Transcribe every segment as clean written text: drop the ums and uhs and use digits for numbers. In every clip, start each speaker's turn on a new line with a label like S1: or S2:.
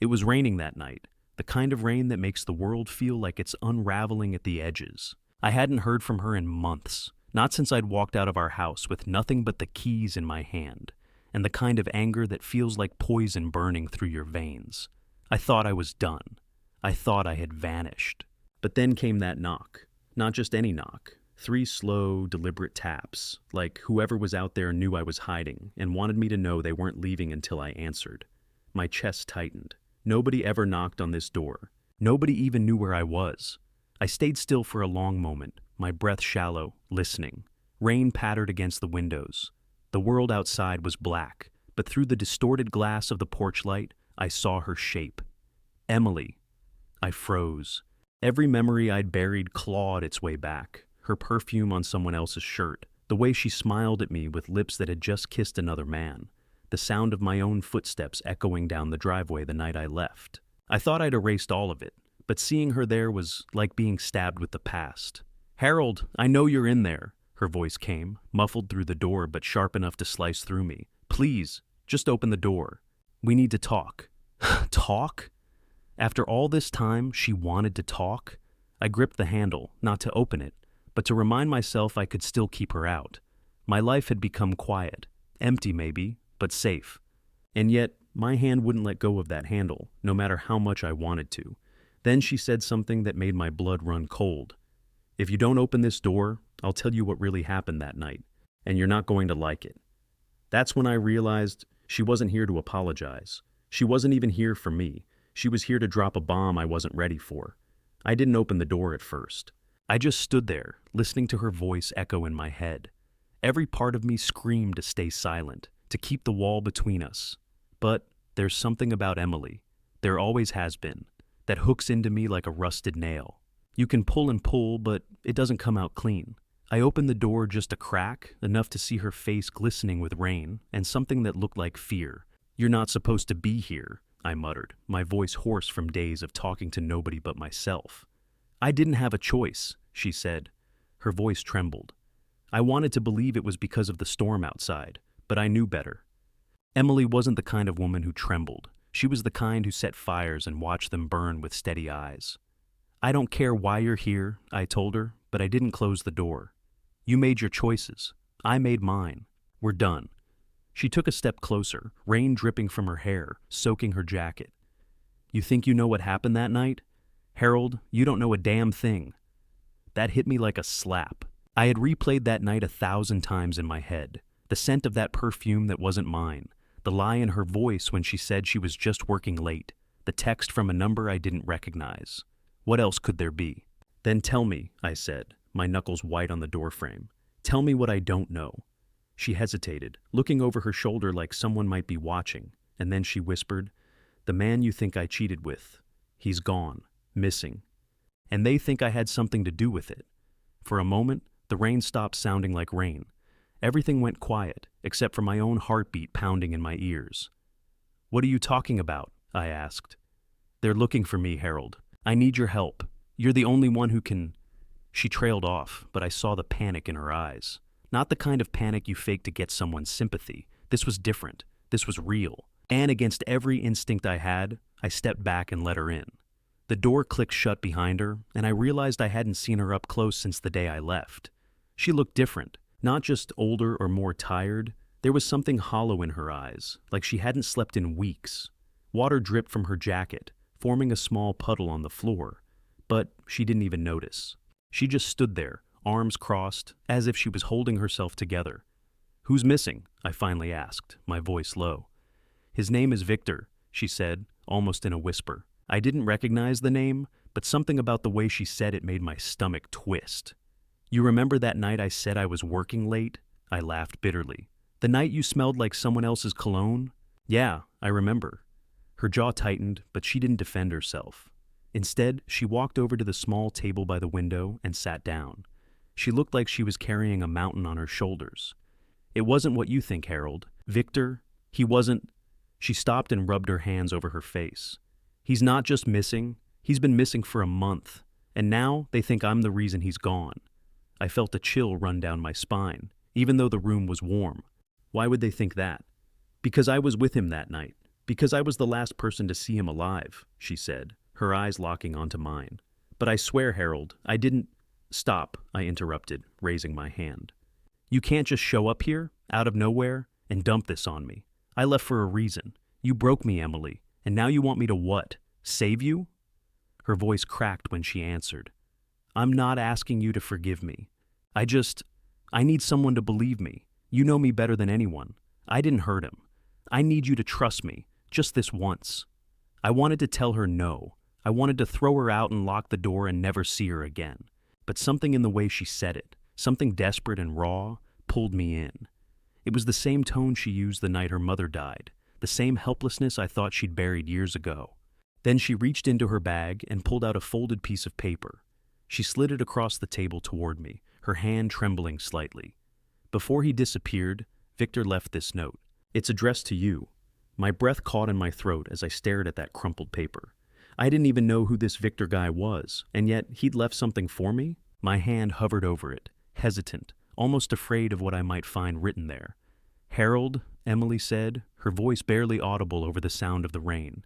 S1: It was raining that night, the kind of rain that makes the world feel like it's unraveling at the edges. I hadn't heard from her in months, not since I'd walked out of our house with nothing but the keys in my hand, and the kind of anger that feels like poison burning through your veins. I thought I was done. I thought I had vanished. But then came that knock. Not just any knock. 3 slow, deliberate taps, like whoever was out there knew I was hiding and wanted me to know they weren't leaving until I answered. My chest tightened. Nobody ever knocked on this door. Nobody even knew where I was. I stayed still for a long moment, my breath shallow, listening. Rain pattered against the windows. The world outside was black, but through the distorted glass of the porch light, I saw her shape. Emily. I froze. Every memory I'd buried clawed its way back. Her perfume on someone else's shirt, the way she smiled at me with lips that had just kissed another man, the sound of my own footsteps echoing down the driveway the night I left. I thought I'd erased all of it, but seeing her there was like being stabbed with the past. "Harold, I know you're in there," her voice came, muffled through the door but sharp enough to slice through me. "Please, just open the door. We need to talk." Talk? After all this time, she wanted to talk? I gripped the handle, not to open it, but to remind myself I could still keep her out. My life had become quiet, empty maybe, but safe. And yet, my hand wouldn't let go of that handle, no matter how much I wanted to. Then she said something that made my blood run cold. "If you don't open this door, I'll tell you what really happened that night, and you're not going to like it." That's when I realized she wasn't here to apologize. She wasn't even here for me. She was here to drop a bomb I wasn't ready for. I didn't open the door at first. I just stood there, listening to her voice echo in my head. Every part of me screamed to stay silent, to keep the wall between us. But there's something about Emily, there always has been, that hooks into me like a rusted nail. You can pull and pull, but it doesn't come out clean. I opened the door just a crack, enough to see her face glistening with rain, and something that looked like fear. "You're not supposed to be here," I muttered, my voice hoarse from days of talking to nobody but myself. "I didn't have a choice," she said. Her voice trembled. I wanted to believe it was because of the storm outside, but I knew better. Emily wasn't the kind of woman who trembled. She was the kind who set fires and watched them burn with steady eyes. "I don't care why you're here," I told her, but I didn't close the door. "You made your choices. I made mine. We're done." She took a step closer, rain dripping from her hair, soaking her jacket. "You think you know what happened that night? Harold, you don't know a damn thing." That hit me like a slap. I had replayed that night 1,000 times in my head. The scent of that perfume that wasn't mine. The lie in her voice when she said she was just working late. The text from a number I didn't recognize. What else could there be? "Then tell me," I said, my knuckles white on the doorframe. "Tell me what I don't know." She hesitated, looking over her shoulder like someone might be watching, and then she whispered, "The man you think I cheated with, he's gone, missing. And they think I had something to do with it." For a moment, the rain stopped sounding like rain. Everything went quiet, except for my own heartbeat pounding in my ears. "What are you talking about?" I asked. "They're looking for me, Harold. I need your help. You're the only one who can—" She trailed off, but I saw the panic in her eyes. Not the kind of panic you fake to get someone's sympathy. This was different. This was real. And against every instinct I had, I stepped back and let her in. The door clicked shut behind her, and I realized I hadn't seen her up close since the day I left. She looked different. Not just older or more tired. There was something hollow in her eyes, like she hadn't slept in weeks. Water dripped from her jacket, forming a small puddle on the floor. But she didn't even notice. She just stood there, arms crossed, as if she was holding herself together. "Who's missing?" I finally asked, my voice low. "His name is Victor," she said, almost in a whisper. I didn't recognize the name, but something about the way she said it made my stomach twist. "You remember that night I said I was working late?" I laughed bitterly. "The night you smelled like someone else's cologne?" "Yeah, I remember." Her jaw tightened, but she didn't defend herself. Instead, she walked over to the small table by the window and sat down. She looked like she was carrying a mountain on her shoulders. "It wasn't what you think, Harold. Victor, he wasn't—" She stopped and rubbed her hands over her face. "He's not just missing. He's been missing for a month. And now they think I'm the reason he's gone." I felt a chill run down my spine, even though the room was warm. Why would they think that? "Because I was with him that night. Because I was the last person to see him alive, she said, her eyes locking onto mine. But I swear, Harold, I didn't— Stop, I interrupted, raising my hand. You can't just show up here, out of nowhere, and dump this on me. I left for a reason. You broke me, Emily, and now you want me to what? Save you? Her voice cracked when she answered. I'm not asking you to forgive me. I need someone to believe me. You know me better than anyone. I didn't hurt him. I need you to trust me, just this once. I wanted to tell her no. I wanted to throw her out and lock the door and never see her again. But something in the way she said it, something desperate and raw, pulled me in. It was the same tone she used the night her mother died, the same helplessness I thought she'd buried years ago. Then she reached into her bag and pulled out a folded piece of paper. She slid it across the table toward me, her hand trembling slightly. Before he disappeared, Victor left this note. It's addressed to you. My breath caught in my throat as I stared at that crumpled paper. I didn't even know who this Victor guy was, and yet he'd left something for me? My hand hovered over it, hesitant, almost afraid of what I might find written there. Harold, Emily said, her voice barely audible over the sound of the rain.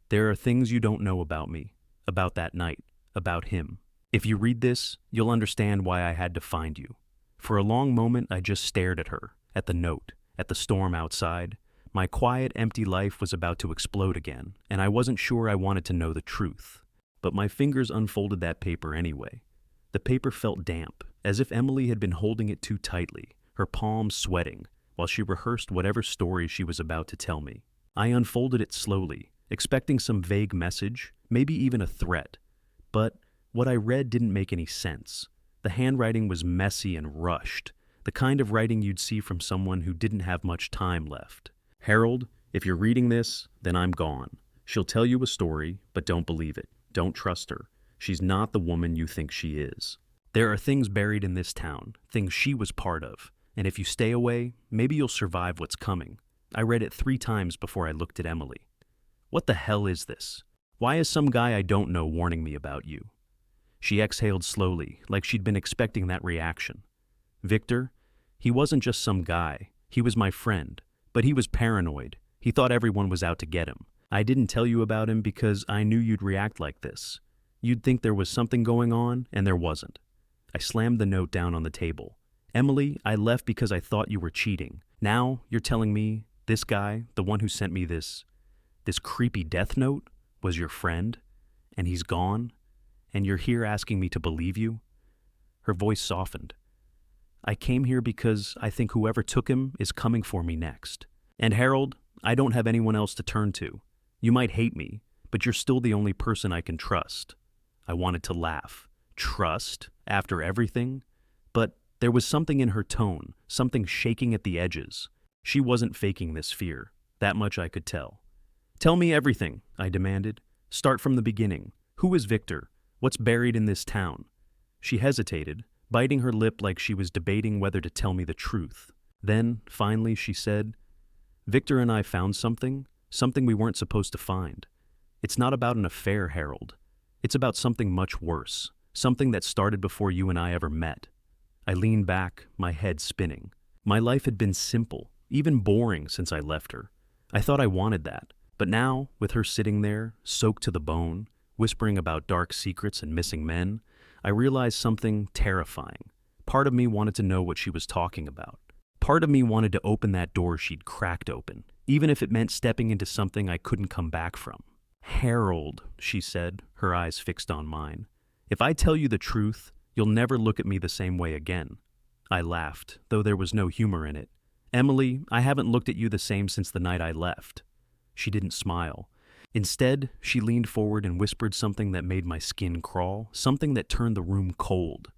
S1: There are things you don't know about me, about that night, about him. If you read this, you'll understand why I had to find you. For a long moment, I just stared at her, at the note, at the storm outside. My quiet, empty life was about to explode again, and I wasn't sure I wanted to know the truth. But my fingers unfolded that paper anyway. The paper felt damp, as if Emily had been holding it too tightly, her palms sweating, while she rehearsed whatever story she was about to tell me. I unfolded it slowly, expecting some vague message, maybe even a threat. But what I read didn't make any sense. The handwriting was messy and rushed, the kind of writing you'd see from someone who didn't have much time left. Harold, if you're reading this, then I'm gone. She'll tell you a story, but don't believe it. Don't trust her. She's not the woman you think she is. There are things buried in this town, things she was part of, and if you stay away, maybe you'll survive what's coming. I read it 3 times before I looked at Emily. What the hell is this? Why is some guy I don't know warning me about you? She exhaled slowly, like she'd been expecting that reaction. Victor, he wasn't just some guy. He was my friend. But he was paranoid. He thought everyone was out to get him. I didn't tell you about him because I knew you'd react like this. You'd think there was something going on, and there wasn't. I slammed the note down on the table. Emily, I left because I thought you were cheating. Now you're telling me this guy, the one who sent me this creepy death note, was your friend, and he's gone, and you're here asking me to believe you? Her voice softened. I came here because I think whoever took him is coming for me next. And Harold, I don't have anyone else to turn to. You might hate me, but you're still the only person I can trust. I wanted to laugh. Trust? After everything? But there was something in her tone, something shaking at the edges. She wasn't faking this fear. That much I could tell. Tell me everything, I demanded. Start from the beginning. Who is Victor? What's buried in this town? She hesitated, biting her lip like she was debating whether to tell me the truth. Then, finally, she said, Victor and I found something we weren't supposed to find. It's not about an affair, Harold. It's about something much worse, something that started before you and I ever met. I leaned back, my head spinning. My life had been simple, even boring since I left her. I thought I wanted that, but now, with her sitting there, soaked to the bone, whispering about dark secrets and missing men, I realized something terrifying. Part of me wanted to know what she was talking about. Part of me wanted to open that door she'd cracked open, even if it meant stepping into something I couldn't come back from. Harold, she said, her eyes fixed on mine. If I tell you the truth, you'll never look at me the same way again. I laughed, though there was no humor in it. Emily, I haven't looked at you the same since the night I left. She didn't smile. Instead, she leaned forward and whispered something that made my skin crawl, something that turned the room cold.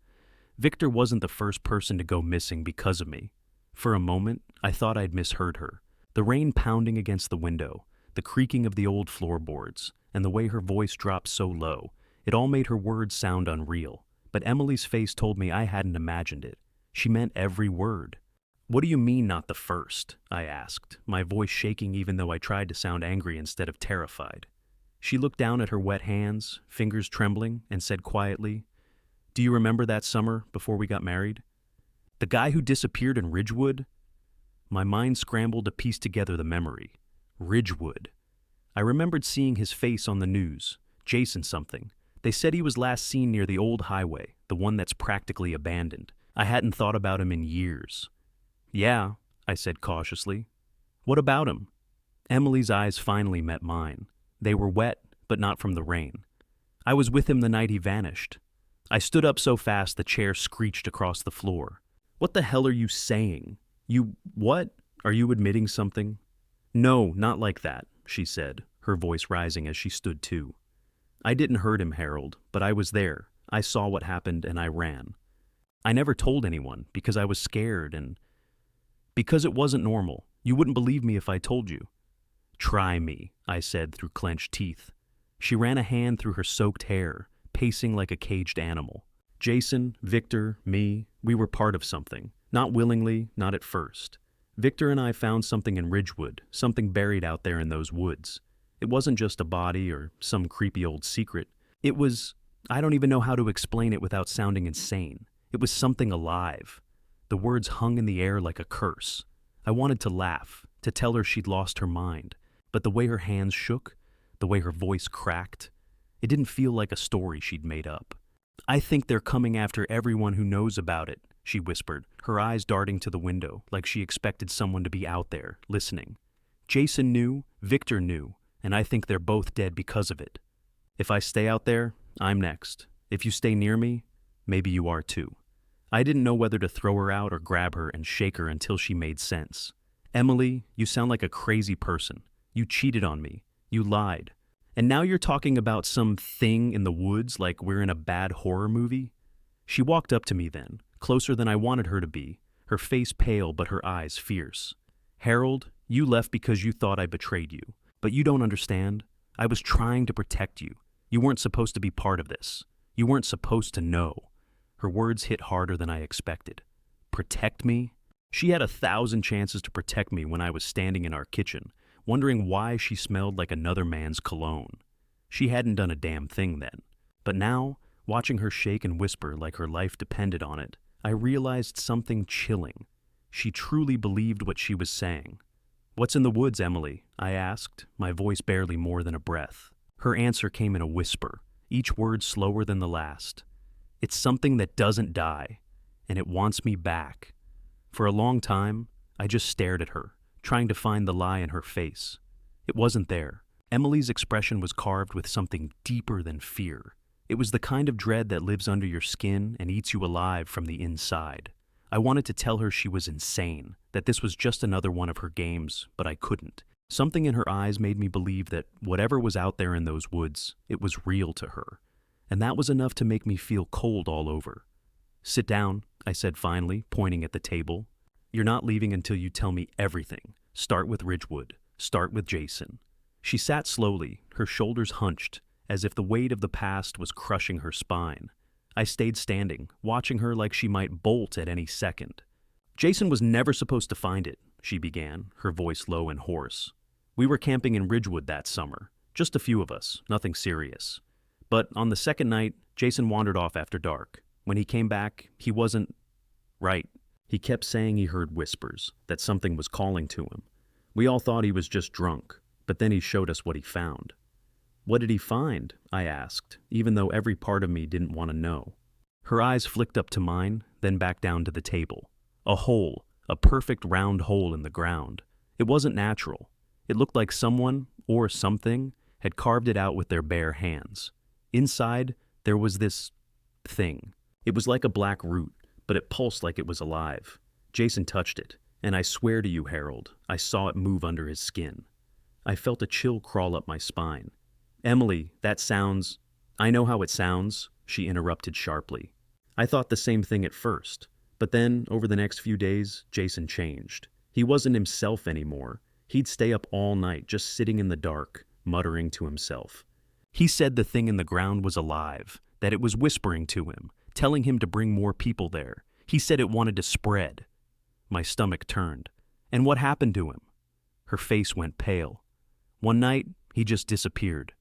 S1: Victor wasn't the first person to go missing because of me. For a moment, I thought I'd misheard her. The rain pounding against the window, the creaking of the old floorboards, and the way her voice dropped so low, it all made her words sound unreal. But Emily's face told me I hadn't imagined it. She meant every word. What do you mean not the first? I asked, my voice shaking even though I tried to sound angry instead of terrified. She looked down at her wet hands, fingers trembling, and said quietly, Do you remember that summer before we got married? The guy who disappeared in Ridgewood? My mind scrambled to piece together the memory. Ridgewood. I remembered seeing his face on the news. Jason something. They said he was last seen near the old highway, the one that's practically abandoned. I hadn't thought about him in years. Yeah, I said cautiously. What about him? Emily's eyes finally met mine. They were wet, but not from the rain. I was with him the night he vanished. I stood up so fast the chair screeched across the floor. What the hell are you saying? What? Are you admitting something? No, not like that, she said, her voice rising as she stood too. I didn't hurt him, Harold, but I was there. I saw what happened and I ran. I never told anyone because I was scared and because it wasn't normal. You wouldn't believe me if I told you. Try me, I said through clenched teeth. She ran a hand through her soaked hair, pacing like a caged animal. Jason, Victor, me, we were part of something. Not willingly, not at first. Victor and I found something in Ridgewood, something buried out there in those woods. It wasn't just a body or some creepy old secret. It was, I don't even know how to explain it without sounding insane. It was something alive. The words hung in the air like a curse. I wanted to laugh, to tell her she'd lost her mind, but the way her hands shook, the way her voice cracked, it didn't feel like a story she'd made up. I think they're coming after everyone who knows about it, she whispered, her eyes darting to the window like she expected someone to be out there, listening. Jason knew, Victor knew, and I think they're both dead because of it. If I stay out there, I'm next. If you stay near me, maybe you are too. I didn't know whether to throw her out or grab her and shake her until she made sense. Emily, you sound like a crazy person. You cheated on me. You lied. And now you're talking about some thing in the woods like we're in a bad horror movie? She walked up to me then, closer than I wanted her to be, her face pale but her eyes fierce. Harold, you left because you thought I betrayed you. But you don't understand. I was trying to protect you. You weren't supposed to be part of this. You weren't supposed to know. Her words hit harder than I expected. Protect me? She had 1,000 chances to protect me when I was standing in our kitchen, wondering why she smelled like another man's cologne. She hadn't done a damn thing then. But now, watching her shake and whisper like her life depended on it, I realized something chilling. She truly believed what she was saying. What's in the woods, Emily? I asked, my voice barely more than a breath. Her answer came in a whisper, each word slower than the last. It's something that doesn't die, and it wants me back. For a long time, I just stared at her, trying to find the lie in her face. It wasn't there. Emily's expression was carved with something deeper than fear. It was the kind of dread that lives under your skin and eats you alive from the inside. I wanted to tell her she was insane, that this was just another one of her games, but I couldn't. Something in her eyes made me believe that whatever was out there in those woods, it was real to her. And that was enough to make me feel cold all over. Sit down, I said finally, pointing at the table. You're not leaving until you tell me everything. Start with Ridgewood. Start with Jason. She sat slowly, her shoulders hunched, as if the weight of the past was crushing her spine. I stayed standing, watching her like she might bolt at any second. Jason was never supposed to find it, she began, her voice low and hoarse. We were camping in Ridgewood that summer, just a few of us, nothing serious. But on the second night, Jason wandered off after dark. When he came back, he wasn't right. He kept saying he heard whispers, that something was calling to him. We all thought he was just drunk, but then he showed us what he found. What did he find? I asked, even though every part of me didn't want to know. Her eyes flicked up to mine, then back down to the table. A hole, a perfect round hole in the ground. It wasn't natural. It looked like someone, or something, had carved it out with their bare hands. Inside, there was this thing. It was like a black root, but it pulsed like it was alive. Jason touched it, and I swear to you, Harold, I saw it move under his skin. I felt a chill crawl up my spine. Emily, that sounds... I know how it sounds, she interrupted sharply. I thought the same thing at first, but then, over the next few days, Jason changed. He wasn't himself anymore. He'd stay up all night, just sitting in the dark, muttering to himself. He said the thing in the ground was alive, that it was whispering to him, telling him to bring more people there. He said it wanted to spread. My stomach turned. And what happened to him? Her face went pale. One night, he just disappeared.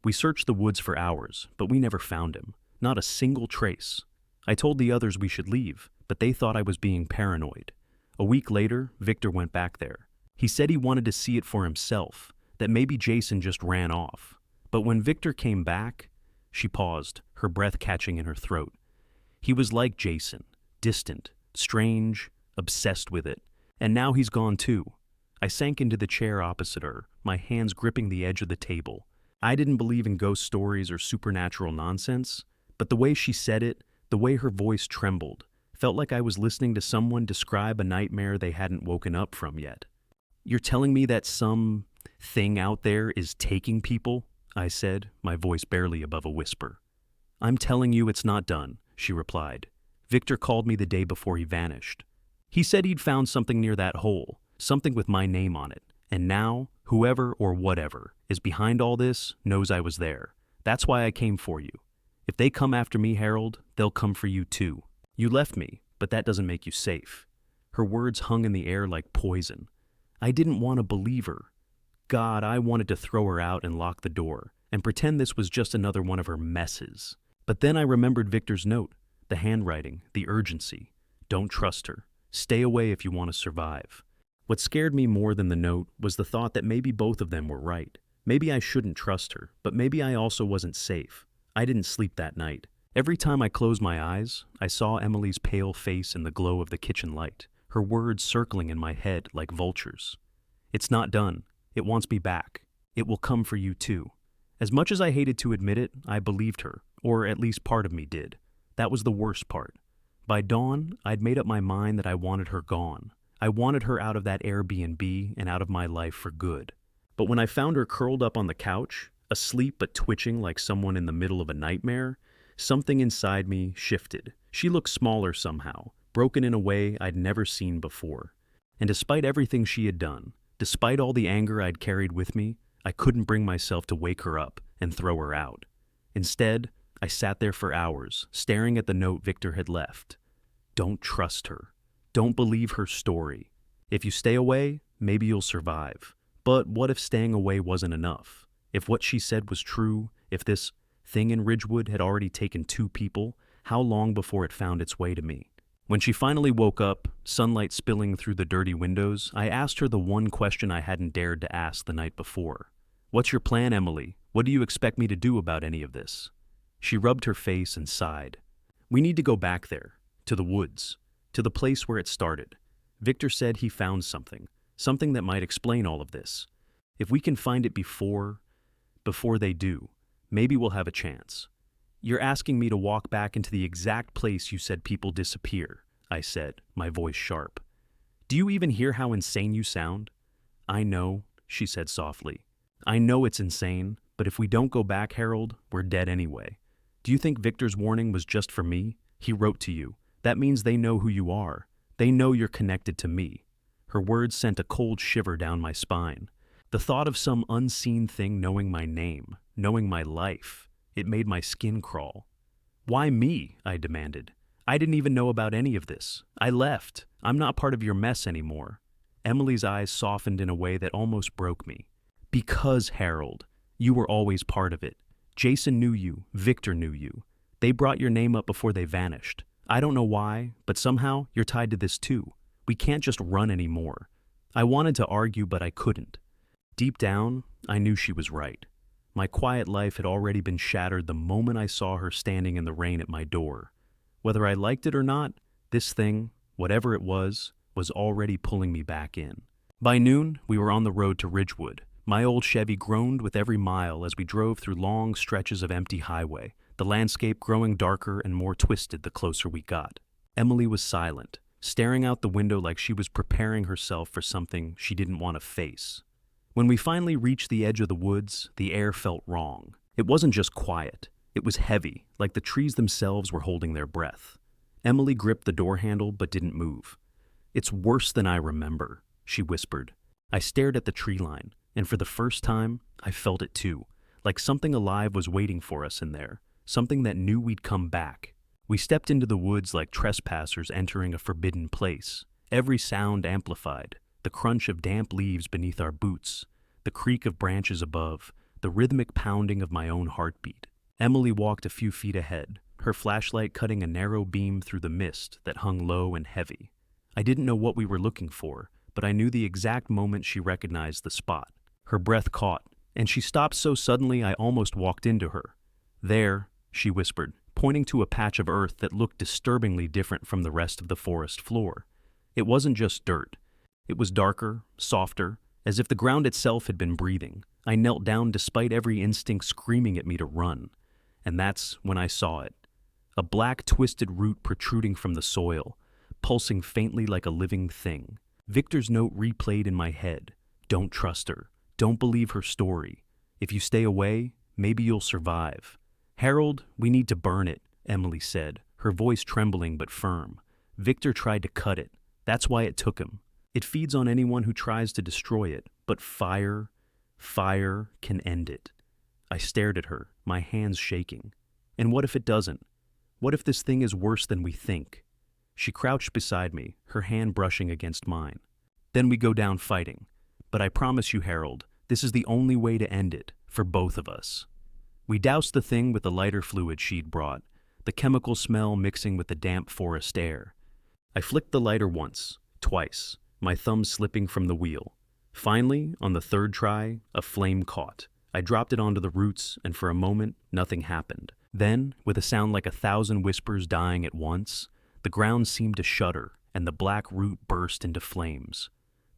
S1: We searched the woods for hours, but we never found him. Not a single trace. I told the others we should leave, but they thought I was being paranoid. A week later, Victor went back there. He said he wanted to see it for himself, that maybe Jason just ran off. But when Victor came back, she paused, her breath catching in her throat. He was like Jason, distant, strange, obsessed with it. And now he's gone too. I sank into the chair opposite her, my hands gripping the edge of the table. I didn't believe in ghost stories or supernatural nonsense, but the way she said it, the way her voice trembled, felt like I was listening to someone describe a nightmare they hadn't woken up from yet. "You're telling me that some thing out there is taking people?" I said, my voice barely above a whisper. "I'm telling you it's not done," she replied. "Victor called me the day before he vanished. He said he'd found something near that hole, something with my name on it, and now, whoever or whatever is behind all this knows I was there. That's why I came for you. If they come after me, Harold, they'll come for you too. You left me, but that doesn't make you safe." Her words hung in the air like poison. I didn't want to believe her. God, I wanted to throw her out and lock the door, and pretend this was just another one of her messes. But then I remembered Victor's note, the handwriting, the urgency. Don't trust her. Stay away if you want to survive. What scared me more than the note was the thought that maybe both of them were right. Maybe I shouldn't trust her, but maybe I also wasn't safe. I didn't sleep that night. Every time I closed my eyes, I saw Emily's pale face in the glow of the kitchen light, her words circling in my head like vultures. "It's not done. It wants me back. It will come for you too." As much as I hated to admit it, I believed her, or at least part of me did. That was the worst part. By dawn, I'd made up my mind that I wanted her gone. I wanted her out of that Airbnb and out of my life for good. But when I found her curled up on the couch, asleep but twitching like someone in the middle of a nightmare, something inside me shifted. She looked smaller somehow, broken in a way I'd never seen before. And despite everything she had done, despite all the anger I'd carried with me, I couldn't bring myself to wake her up and throw her out. Instead, I sat there for hours, staring at the note Victor had left. Don't trust her. Don't believe her story. If you stay away, maybe you'll survive. But what if staying away wasn't enough? If what she said was true, if this thing in Ridgewood had already taken 2 people, how long before it found its way to me? When she finally woke up, sunlight spilling through the dirty windows, I asked her the one question I hadn't dared to ask the night before. "What's your plan, Emily? What do you expect me to do about any of this?" She rubbed her face and sighed. "We need to go back there, to the woods, to the place where it started. Victor said he found something that might explain all of this. If we can find it before they do, maybe we'll have a chance." "You're asking me to walk back into the exact place you said people disappear," I said, my voice sharp. "Do you even hear how insane you sound?" "I know," she said softly. "I know it's insane, but if we don't go back, Harold, we're dead anyway. Do you think Victor's warning was just for me? He wrote to you. That means they know who you are. They know you're connected to me." Her words sent a cold shiver down my spine. The thought of some unseen thing knowing my name, knowing my life, it made my skin crawl. "Why me?" I demanded. "I didn't even know about any of this. I left. I'm not part of your mess anymore." Emily's eyes softened in a way that almost broke me. "Because, Harold, you were always part of it. Jason knew you. Victor knew you. They brought your name up before they vanished. I don't know why, but somehow you're tied to this too. We can't just run anymore." I wanted to argue, but I couldn't. Deep down, I knew she was right. My quiet life had already been shattered the moment I saw her standing in the rain at my door. Whether I liked it or not, this thing, whatever it was already pulling me back in. By noon, we were on the road to Ridgewood. My old Chevy groaned with every mile as we drove through long stretches of empty highway, the landscape growing darker and more twisted the closer we got. Emily was silent, staring out the window like she was preparing herself for something she didn't want to face. When we finally reached the edge of the woods, the air felt wrong. It wasn't just quiet. It was heavy, like the trees themselves were holding their breath. Emily gripped the door handle but didn't move. "It's worse than I remember," she whispered. I stared at the tree line, and for the first time, I felt it too, like something alive was waiting for us in there, something that knew we'd come back. We stepped into the woods like trespassers entering a forbidden place, every sound amplified. The crunch of damp leaves beneath our boots, the creak of branches above, the rhythmic pounding of my own heartbeat. Emily walked a few feet ahead, her flashlight cutting a narrow beam through the mist that hung low and heavy. I didn't know what we were looking for, but I knew the exact moment she recognized the spot. Her breath caught, and she stopped so suddenly I almost walked into her. "There," she whispered, pointing to a patch of earth that looked disturbingly different from the rest of the forest floor. It wasn't just dirt. It was darker, softer, as if the ground itself had been breathing. I knelt down despite every instinct screaming at me to run. And that's when I saw it. A black, twisted root protruding from the soil, pulsing faintly like a living thing. Victor's note replayed in my head. "Don't trust her. Don't believe her story. If you stay away, maybe you'll survive." "Harold, we need to burn it," Emily said, her voice trembling but firm. "Victor tried to cut it. That's why it took him. It feeds on anyone who tries to destroy it, but fire can end it." I stared at her, my hands shaking. "And what if it doesn't? What if this thing is worse than we think?" She crouched beside me, her hand brushing against mine. "Then we go down fighting. But I promise you, Harold, this is the only way to end it, for both of us." We doused the thing with the lighter fluid she'd brought, the chemical smell mixing with the damp forest air. I flicked the lighter once, twice, my thumb slipping from the wheel. Finally, on the third try, a flame caught. I dropped it onto the roots, and for a moment, nothing happened. Then, with a sound like 1,000 whispers dying at once, the ground seemed to shudder, and the black root burst into flames.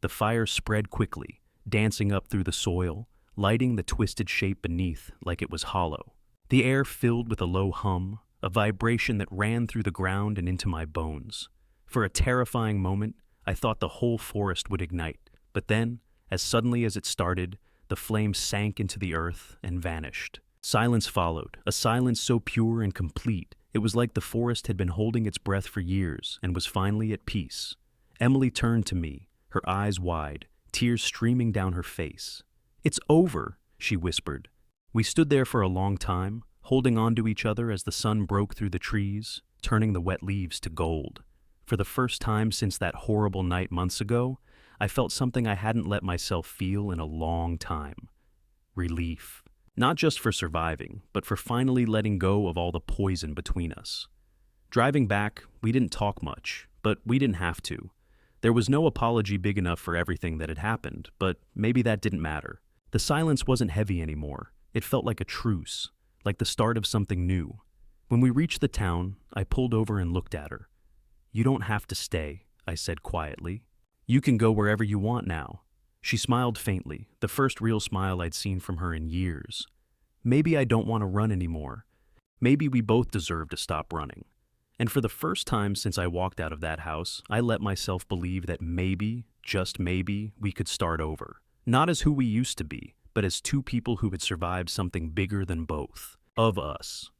S1: The fire spread quickly, dancing up through the soil, lighting the twisted shape beneath like it was hollow. The air filled with a low hum, a vibration that ran through the ground and into my bones. For a terrifying moment, I thought the whole forest would ignite, but then, as suddenly as it started, the flame sank into the earth and vanished. Silence followed, a silence so pure and complete, it was like the forest had been holding its breath for years and was finally at peace. Emily turned to me, her eyes wide, tears streaming down her face. "It's over," she whispered. We stood there for a long time, holding on to each other as the sun broke through the trees, turning the wet leaves to gold. For the first time since that horrible night months ago, I felt something I hadn't let myself feel in a long time. Relief. Not just for surviving, but for finally letting go of all the poison between us. Driving back, we didn't talk much, but we didn't have to. There was no apology big enough for everything that had happened, but maybe that didn't matter. The silence wasn't heavy anymore. It felt like a truce, like the start of something new. When we reached the town, I pulled over and looked at her. "You don't have to stay," I said quietly. "You can go wherever you want now." She smiled faintly, the first real smile I'd seen from her in years. "Maybe I don't want to run anymore. Maybe we both deserve to stop running." And for the first time since I walked out of that house, I let myself believe that maybe, just maybe, we could start over. Not as who we used to be, but as two people who had survived something bigger than both of us.